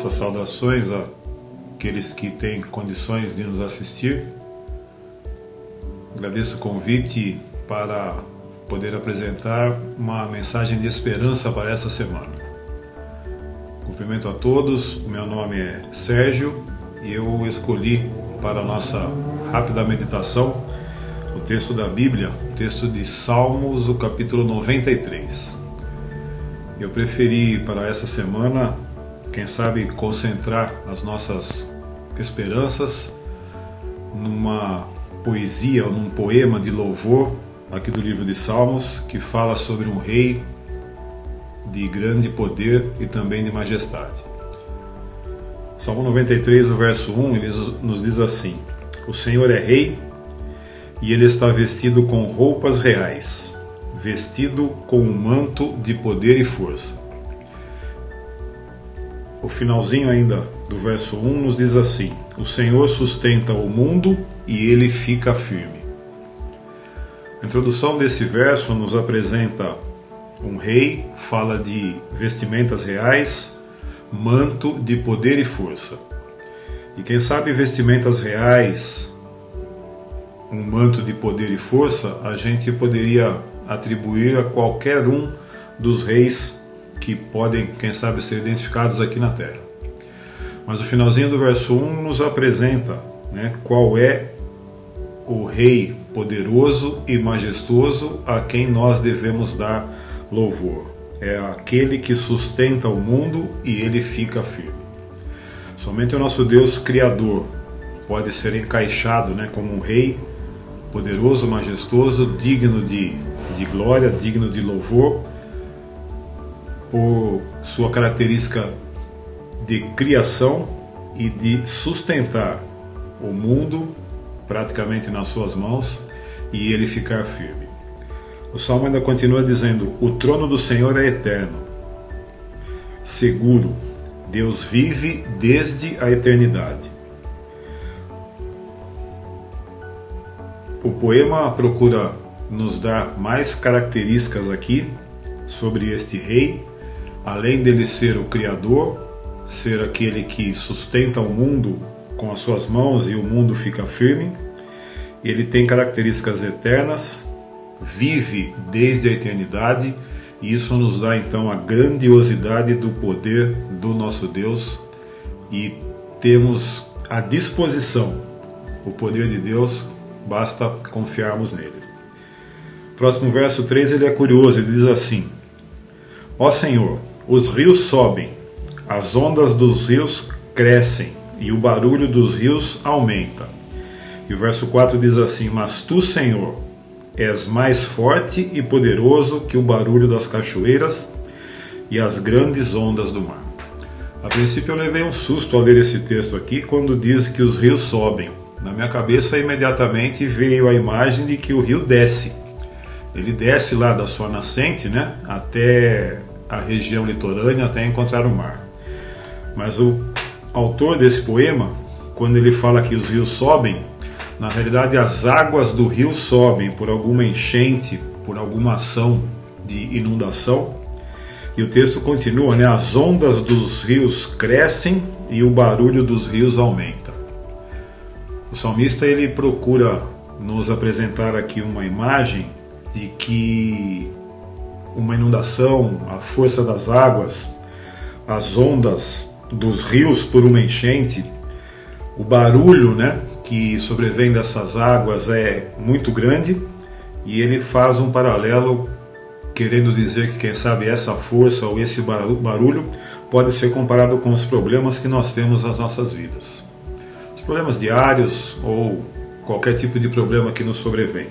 nossas saudações àqueles que têm condições de nos assistir. Agradeço o convite para poder apresentar uma mensagem de esperança para essa semana. Cumprimento a todos, o meu nome é Sérgio e eu escolhi para a nossa rápida meditação o texto da Bíblia, o texto de Salmos, o capítulo 93. Eu preferi para essa semana, quem sabe, concentrar as nossas esperanças numa poesia ou num poema de louvor aqui do livro de Salmos, que fala sobre um rei de grande poder e também de majestade. Salmo 93, o verso 1, ele nos diz assim: O Senhor é rei e ele está vestido com roupas reais, vestido com um manto de poder e força. O finalzinho ainda do verso 1 nos diz assim: O Senhor sustenta o mundo e ele fica firme. A introdução desse verso nos apresenta um rei, fala de vestimentas reais, manto de poder e força. E quem sabe vestimentas reais, um manto de poder e força, a gente poderia atribuir a qualquer um dos reis que podem, quem sabe, ser identificados aqui na Terra. Mas o finalzinho do verso 1 nos apresenta, qual é o rei poderoso e majestoso a quem nós devemos dar louvor. É aquele que sustenta o mundo e ele fica firme. Somente o nosso Deus Criador pode ser encaixado como um rei poderoso, majestoso, digno de glória, digno de louvor, por sua característica de criação e de sustentar o mundo praticamente nas suas mãos e ele ficar firme. O Salmo ainda continua dizendo: O trono do Senhor é eterno, seguro, Deus vive desde a eternidade. O poema procura nos dar mais características aqui sobre este rei, além dele ser o Criador, ser aquele que sustenta o mundo com as suas mãos e o mundo fica firme. Ele tem características eternas, vive desde a eternidade, e isso nos dá então a grandiosidade do poder do nosso Deus, e temos à disposição o poder de Deus, basta confiarmos nele. Próximo verso 3, ele é curioso, ele diz assim: Ó Senhor, os rios sobem, as ondas dos rios crescem e o barulho dos rios aumenta. E o verso 4 diz assim: Mas tu, Senhor, és mais forte e poderoso que o barulho das cachoeiras e as grandes ondas do mar. A princípio eu levei um susto ao ler esse texto aqui, quando diz que os rios sobem. Na minha cabeça imediatamente veio a imagem de que o rio desce. Ele desce lá da sua nascente, até a região litorânea, até encontrar o mar. Mas o autor desse poema, quando ele fala que os rios sobem, na realidade as águas do rio sobem por alguma enchente, por alguma ação de inundação. E o texto continua, as ondas dos rios crescem e o barulho dos rios aumenta. O salmista ele procura nos apresentar aqui uma imagem de que uma inundação, a força das águas, as ondas dos rios por uma enchente, o barulho que sobrevém dessas águas é muito grande, e ele faz um paralelo querendo dizer que, quem sabe, essa força ou esse barulho pode ser comparado com os problemas que nós temos nas nossas vidas. Os problemas diários ou qualquer tipo de problema que nos sobrevém.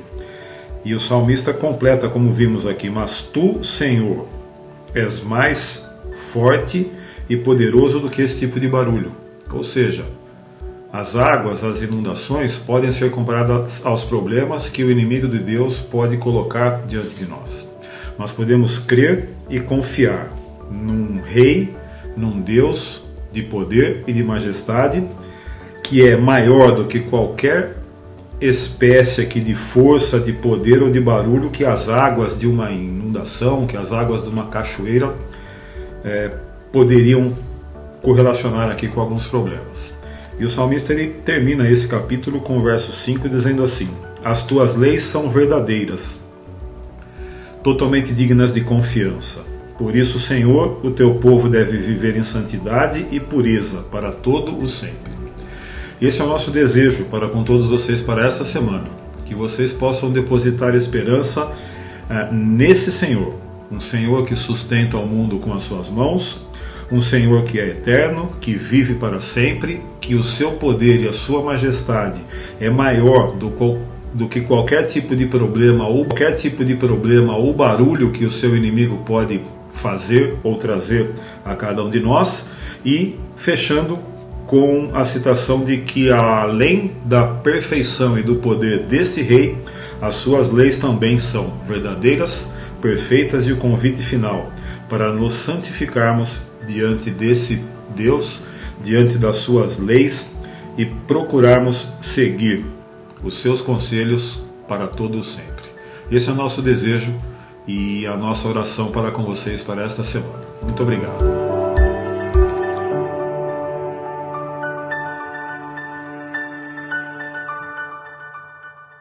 E o salmista completa, como vimos aqui: Mas tu, Senhor, és mais forte e poderoso do que esse tipo de barulho. Ou seja, as águas, as inundações podem ser comparadas aos problemas que o inimigo de Deus pode colocar diante de nós. Nós podemos crer e confiar num rei, num Deus de poder e de majestade, que é maior do que qualquer espécie aqui de força, de poder ou de barulho que as águas de uma inundação, que as águas de uma cachoeira poderiam correlacionar aqui com alguns problemas. E o salmista ele termina esse capítulo com o verso 5 dizendo assim: as tuas leis são verdadeiras, totalmente dignas de confiança. Por isso, Senhor, o teu povo deve viver em santidade e pureza para todo o sempre. Esse é o nosso desejo para com todos vocês para esta semana, que vocês possam depositar esperança nesse Senhor, um Senhor que sustenta o mundo com as suas mãos, um Senhor que é eterno, que vive para sempre, que o seu poder e a sua majestade é maior do que qualquer tipo de problema ou barulho que o seu inimigo pode fazer ou trazer a cada um de nós. E fechando com a citação de que além da perfeição e do poder desse rei, as suas leis também são verdadeiras, perfeitas, e o convite final para nos santificarmos diante desse Deus, diante das suas leis, e procurarmos seguir os seus conselhos para todo o sempre. Esse é o nosso desejo e a nossa oração para com vocês para esta semana. Muito obrigado.